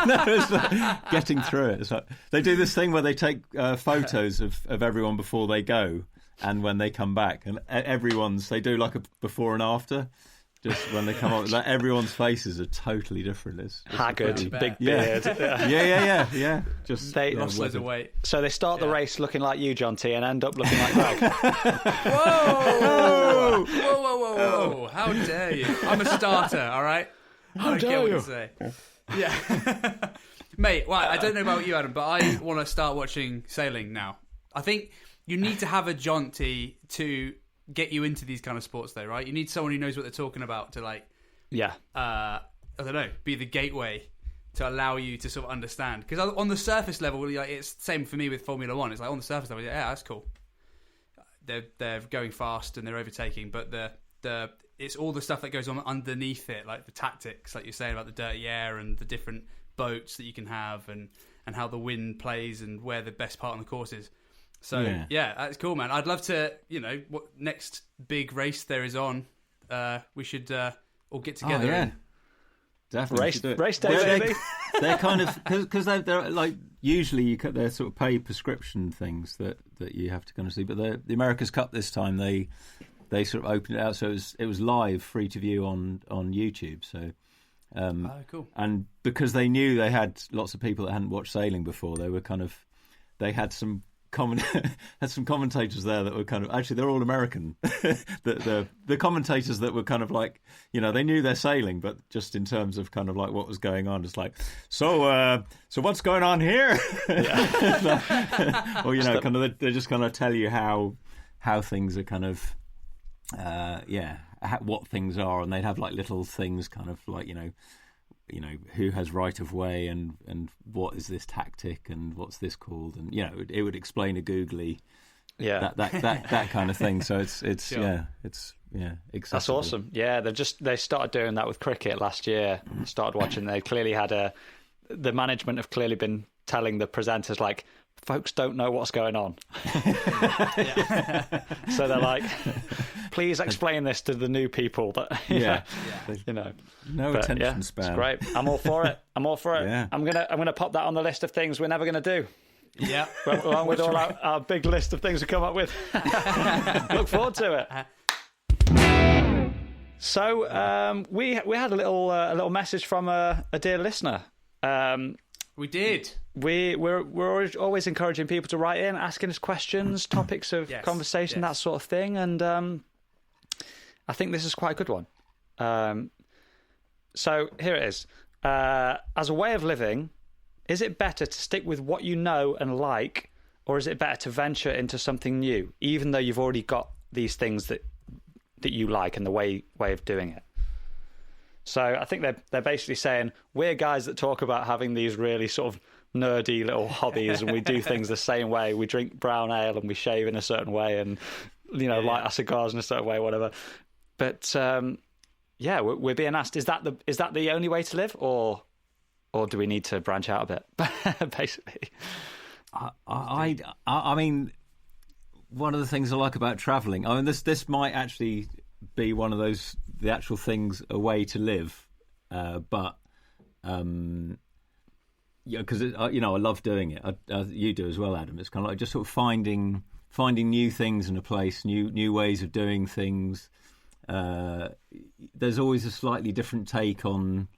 No, it's like getting through it. It's like, they do this thing where they take photos of everyone before they go and when they come back, and they do like a before and after. Just when they come up, like, everyone's faces are totally different. It's haggard, big beard. Yeah. Just lost loads of weight. So they start the race looking like you, John T, and end up looking like Greg. Whoa! How dare you? I'm a starter, all right? I don't care what you say. Yeah, mate. Well, I don't know about you, Adam, but I want to start watching sailing now. I think you need to have a Jonty to get you into these kind of sports, though, right? You need someone who knows what they're talking about to, like, I don't know, be the gateway to allow you to sort of understand. Because on the surface level, like, it's the same for me with Formula One. It's like on the surface level, yeah, that's cool. They're going fast and they're overtaking, but it's all the stuff that goes on underneath it, like the tactics, like you're saying about the dirty air and the different boats that you can have, and how the wind plays and where the best part on the course is. So, yeah, that's cool, man. I'd love to, what next big race there is on, we should all get together. Oh, yeah. Definitely. Race day, baby. They're kind of, because they're like, usually they're sort of paid prescription things that you have to kind of see. But the America's Cup this time, they sort of opened it out. So it was live, free to view on YouTube. So, cool. And because they knew they had lots of people that hadn't watched sailing before, they had some commentators there that were kind of, actually they're all American. the commentators that were kind of like, they knew they're sailing, but just in terms of kind of like what was going on, it's like, so what's going on here? Or kind of they just kind of tell you how things are kind of what things are, and they'd have like little things kind of like who has right of way and what is this tactic and what's this called, and it would explain a googly that kind of thing. So it's sure. Accessible. That's awesome. Yeah, they started doing that with cricket last year. Started watching. They clearly had the management have clearly been telling the presenters, like, folks don't know what's going on. So they're like, please explain this to the new people. That no attention span. It's great. I'm all for it. Yeah. I'm gonna pop that on the list of things we're never gonna do. Yeah, along with all our big list of things we come up with. Look forward to it. So we had a little message from a dear listener. We did. We're always encouraging people to write in, asking us questions, topics of conversation, that sort of thing, and I think this is quite a good one. So here it is. As a way of living, is it better to stick with what you know and like, or is it better to venture into something new, even though you've already got these things that you like and the way of doing it? So I think they're basically saying, we're guys that talk about having these really sort of nerdy little hobbies, and we do things the same way. We drink brown ale and we shave in a certain way, and light our cigars in a certain way, whatever. But we're being asked, is that the only way to live, or do we need to branch out a bit? Basically, I mean, one of the things I like about travelling, I mean, this might actually be one of the actual things, a way to live, but because I love doing it. You do as well, Adam. It's kind of like just sort of finding new things in a place, new ways of doing things. There's always a slightly different take on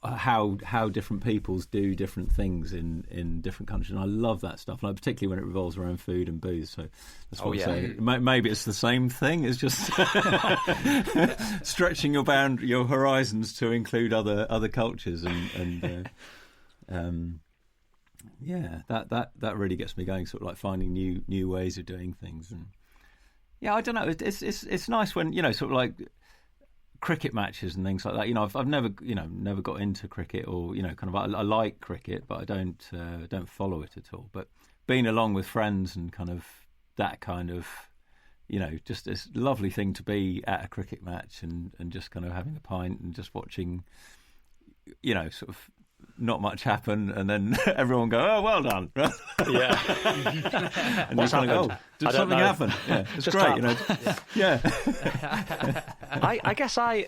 how different peoples do different things in different countries, and I love that stuff, like particularly when it revolves around food and booze. So that's what I'm saying. Maybe it's the same thing. It's just stretching your horizons to include other cultures, and that really gets me going. Sort of like finding new ways of doing things, and I don't know. It's nice when sort of like cricket matches and things like that. I've never got into cricket, or kind of I like cricket, but I don't follow it at all. But being along with friends and kind of that kind of just this lovely thing to be at a cricket match and just kind of having a pint and just watching sort of not much happen, and then everyone go, "Oh, well done!" Yeah. And what's happened? Did something happen? Yeah, it's just great. I guess I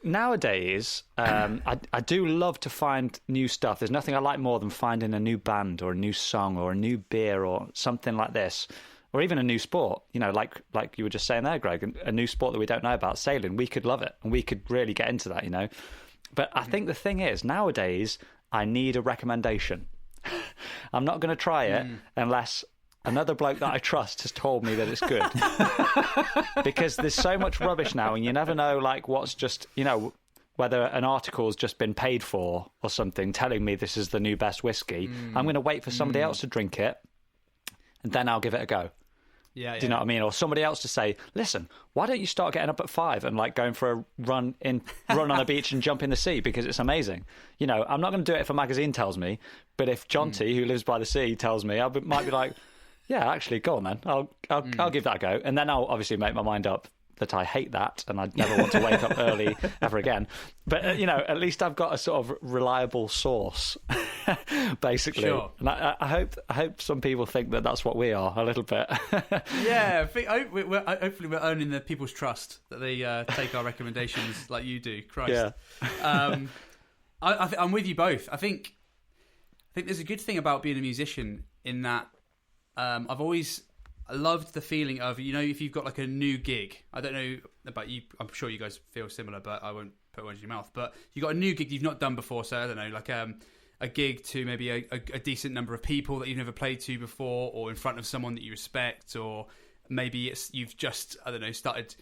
nowadays, I do love to find new stuff. There's nothing I like more than finding a new band or a new song or a new beer or something like this, or even a new sport. You know, like you were just saying there, Greg, a new sport that we don't know about, sailing. We could love it, and we could really get into that, you know. But I think the thing is, nowadays, I need a recommendation. I'm not going to try it unless another bloke that I trust has told me that it's good. Because there's so much rubbish now, and you never know, like, what's just, you know, whether an article's just been paid for or something, telling me this is the new best whiskey. I'm going to wait for somebody else to drink it, and then I'll give it a go. Yeah, Do you know what I mean? Or somebody else to say, listen, why don't you start getting up at 5 and like going for a run on the beach and jump in the sea, because it's amazing. You know, I'm not going to do it if a magazine tells me, but if John T, who lives by the sea, tells me, I might be like, yeah, actually, go on then. I'll give that a go, and then I'll obviously make my mind up that I hate that and I'd never want to wake up early ever again. But you know, at least I've got a sort of reliable source, basically. Sure. And I hope some people think that that's what we are a little bit. Yeah, hopefully we're earning the people's trust that they take our recommendations like you do. Christ. Yeah. I'm with you both. I think there's a good thing about being a musician in that I've always loved the feeling of, you know, if you've got like a new gig. I don't know about you, I'm sure you guys feel similar, but I won't put words in your mouth. But you've got a new gig you've not done before, so I don't know, like a gig to maybe a decent number of people that you've never played to before, or in front of someone that you respect, or maybe you've just, I don't know, started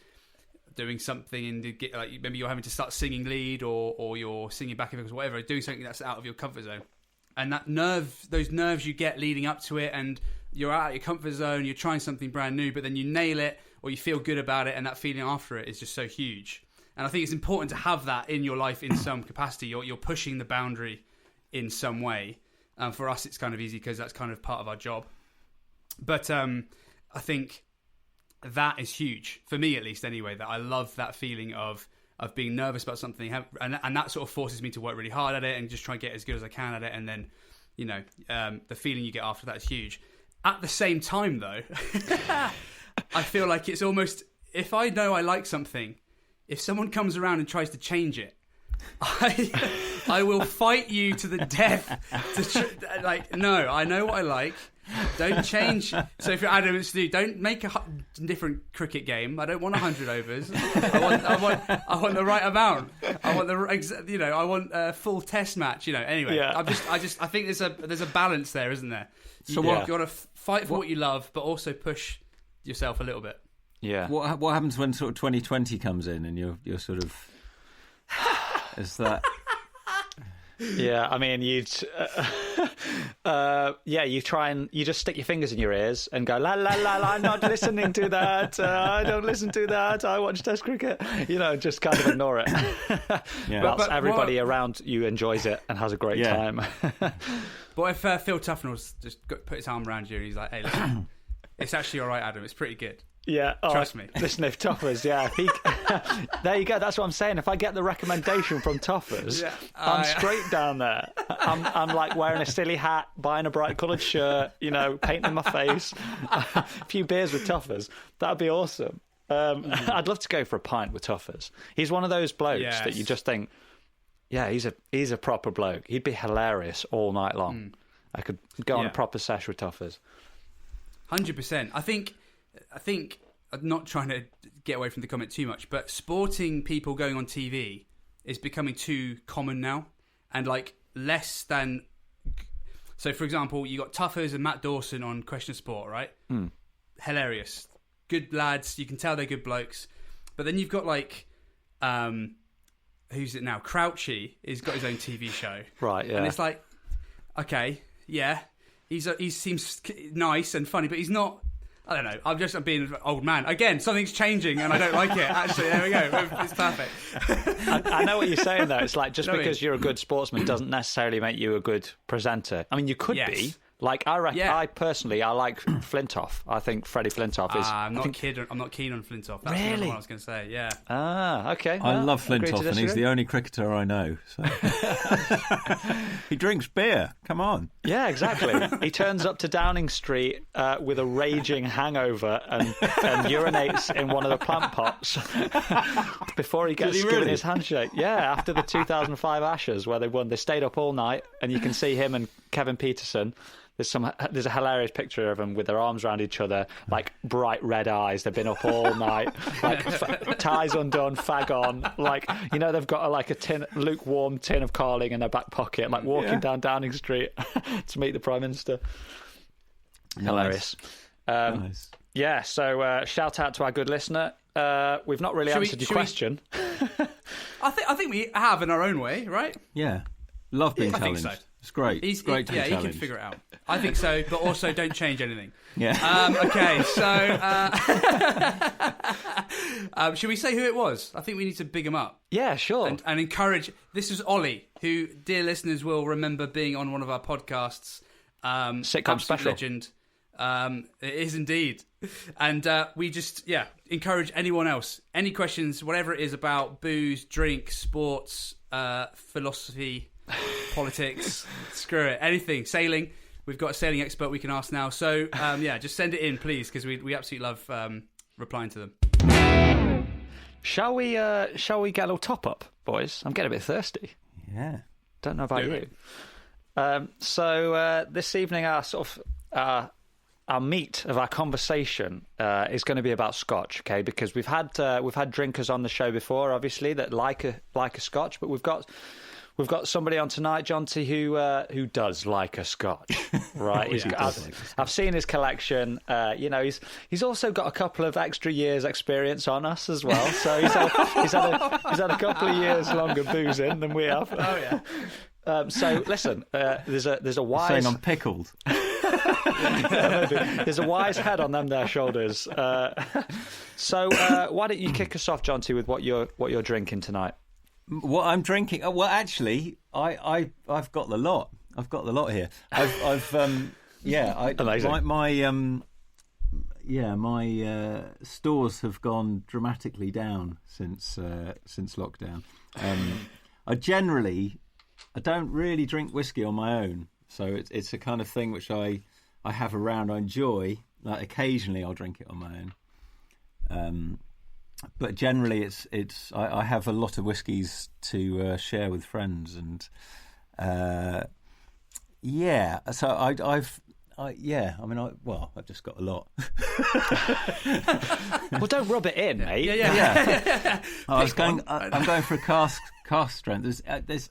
doing something in the gig, like maybe you're having to start singing lead, or you're singing backing vocals, whatever, doing something that's out of your comfort zone. And those nerves you get leading up to it, and you're out of your comfort zone, you're trying something brand new, but then you nail it or you feel good about it, and that feeling after it is just so huge. And I think it's important to have that in your life in some capacity. You're pushing the boundary in some way. For us, it's kind of easy because that's kind of part of our job. But I think that is huge, for me at least anyway, that I love that feeling of being nervous about something, and that sort of forces me to work really hard at it and just try and get as good as I can at it, and then, you know, the feeling you get after that is huge. At the same time, though, I feel like it's almost, if I know I like something, if someone comes around and tries to change it, I will fight you to the death. Like, no, I know what I like. Don't change. So if you're adamant to do, don't make a different cricket game. I don't want 100 overs. I want the right amount. I want I want a full test match. You know. Anyway, yeah. I think there's a balance there, isn't there? So you got to fight for what you love, but also push yourself a little bit. Yeah. What happens when sort of 2020 comes in and you're sort of is that? Yeah, I mean, you try and you just stick your fingers in your ears and go, la la la la, I'm not listening to that. I don't listen to that. I watch Test cricket. You know, just kind of ignore it. Yeah. But everybody around you enjoys it and has a great time. But if Phil Tufnell's just put his arm around you and he's like, hey, listen, it's actually all right, Adam. It's pretty good. Yeah, trust me. Listen, if Toffers, there you go. That's what I'm saying. If I get the recommendation from Toffers, I'm straight down there. I'm like wearing a silly hat, buying a bright coloured shirt, you know, painting my face, a few beers with Toffers. That'd be awesome. I'd love to go for a pint with Toffers. He's one of those blokes that you just think, yeah, he's a proper bloke. He'd be hilarious all night long. I could go on a proper sesh with Toffers. 100%. I think I'm not trying to get away from the comment too much, but sporting people going on TV is becoming too common now, and like less than. So, for example, you got Tuffers and Matt Dawson on Question of Sport, right? Hilarious, good lads. You can tell they're good blokes, but then you've got like, who's it now? Crouchy has got his own TV show, right? Yeah, and it's like, okay, yeah, he seems nice and funny, but he's not. I don't know. I'm being an old man. Again, something's changing and I don't like it. Actually, there we go. It's perfect. I know what you're saying, though. It's like just because you're a good sportsman doesn't necessarily make you a good presenter. I mean, you could be, Like I personally, I like Flintoff. I think Freddie Flintoff is. I'm not keen on Flintoff. That's Really? what I was going to say. Yeah. Okay. I love Flintoff, and he's the only cricketer I know. So. He drinks beer. Come on. Yeah, exactly. He turns up to Downing Street with a raging hangover and urinates in one of the plant pots before he gets given his handshake. Yeah, after the 2005 Ashes where they won, they stayed up all night, and you can see him and Kevin Peterson. There's a hilarious picture of them with their arms around each other, like bright red eyes. They've been up all night, like ties undone, fag on. Like, you know, they've got a lukewarm tin of Carling in their back pocket, like walking down Downing Street to meet the Prime Minister. Nice. Hilarious. Nice. Yeah, so shout out to our good listener. We've not really answered your question. I think we have in our own way, right? Yeah. Love being challenged. I think so. It's great. It's great to be challenged. He can figure it out. I think so, but also don't change anything. Yeah. Okay, so should we say who it was? I think we need to big him up. Yeah, sure. And encourage. This was Ollie, who, dear listeners, will remember being on one of our podcasts. Sitcom special. Legend. It is indeed. And we just, encourage anyone else. Any questions, whatever it is about booze, drink, sports, philosophy, politics, screw it, anything, sailing. We've got a sailing expert we can ask now. So, just send it in, please, because we absolutely love replying to them. Shall we get a little top up, boys? I'm getting a bit thirsty. Yeah. Don't know about you. So this evening, our meat of our conversation is going to be about Scotch, okay? Because we've had drinkers on the show before, obviously, that like a Scotch, but we've got somebody on tonight, Jonty, who does like a Scotch, right? I've seen his collection. He's also got a couple of extra years' experience on us as well. So he's had a couple of years longer boozing than we have. Oh yeah. So listen, there's a wise. Saying I'm pickled. There's a wise head on them there shoulders. So why don't you kick us off, Jonty, with what you're drinking tonight? What I'm drinking? Well, actually, I've got the lot. I've got the lot here. Amazing. My stores have gone dramatically down since lockdown. I don't really drink whiskey on my own, so it's a kind of thing which I have around. I enjoy. Like occasionally, I'll drink it on my own. But generally, I have a lot of whiskies to share with friends, and So I've just got a lot. Well, don't rub it in, mate. Yeah. I'm going for a cask strength. This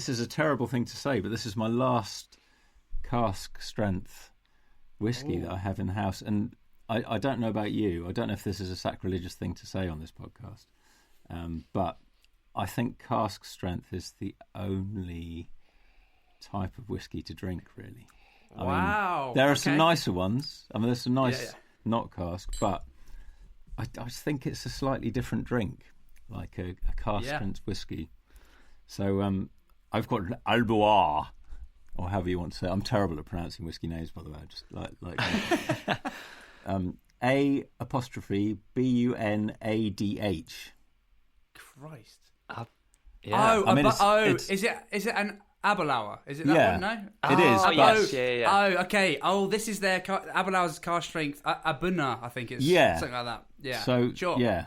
is a terrible thing to say, but this is my last cask strength whiskey that I have in the house, and I don't know about you. I don't know if this is a sacrilegious thing to say on this podcast, but I think cask strength is the only type of whiskey to drink, really. Wow. There are some nicer ones. I mean, there's some nice not cask, but I just think it's a slightly different drink, like a cask strength whiskey. So I've got an Albois, or however you want to say it. I'm terrible at pronouncing whiskey names, by the way. I just like A''Bunadh. Christ. Yeah. Is it an Aberlour? Is it that one? No, it is. Yes, yeah. Oh, okay. Oh, this is their Aberlour's car strength. Abuna, I think it's something like that. Yeah. So sure. Yeah.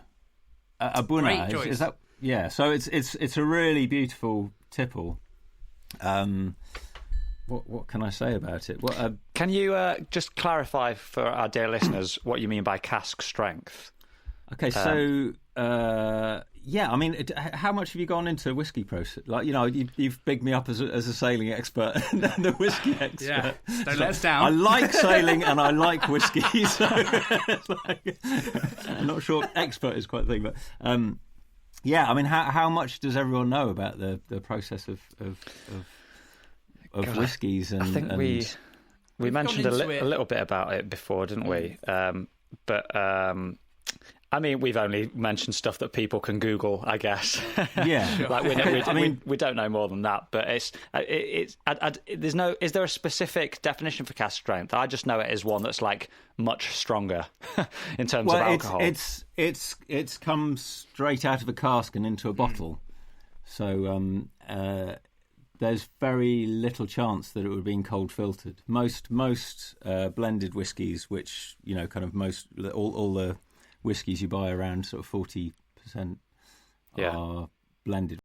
Abuna is that? Yeah. So it's a really beautiful tipple. What can I say about it? Can you just clarify for our dear listeners what you mean by cask strength? Okay, so I mean, how much have you gone into whiskey process? Like, you've bigged me up as a sailing expert and the whiskey expert. Yeah, don't let us down. I like sailing and I like whiskey, so I'm not sure expert is quite the thing, but I mean, how much does everyone know about the process of whiskies? And I think we mentioned a little bit about it before, didn't we? But I mean, we've only mentioned stuff that people can Google, I guess. Yeah, sure. Like we don't know more than that. But there's no. Is there a specific definition for cask strength? I just know it as one that's like much stronger in terms of alcohol. It's comes straight out of a cask and into a bottle, so there's very little chance that it would have been cold filtered. Most blended whiskies, which kind of all the whiskies you buy around sort of 40% are blended.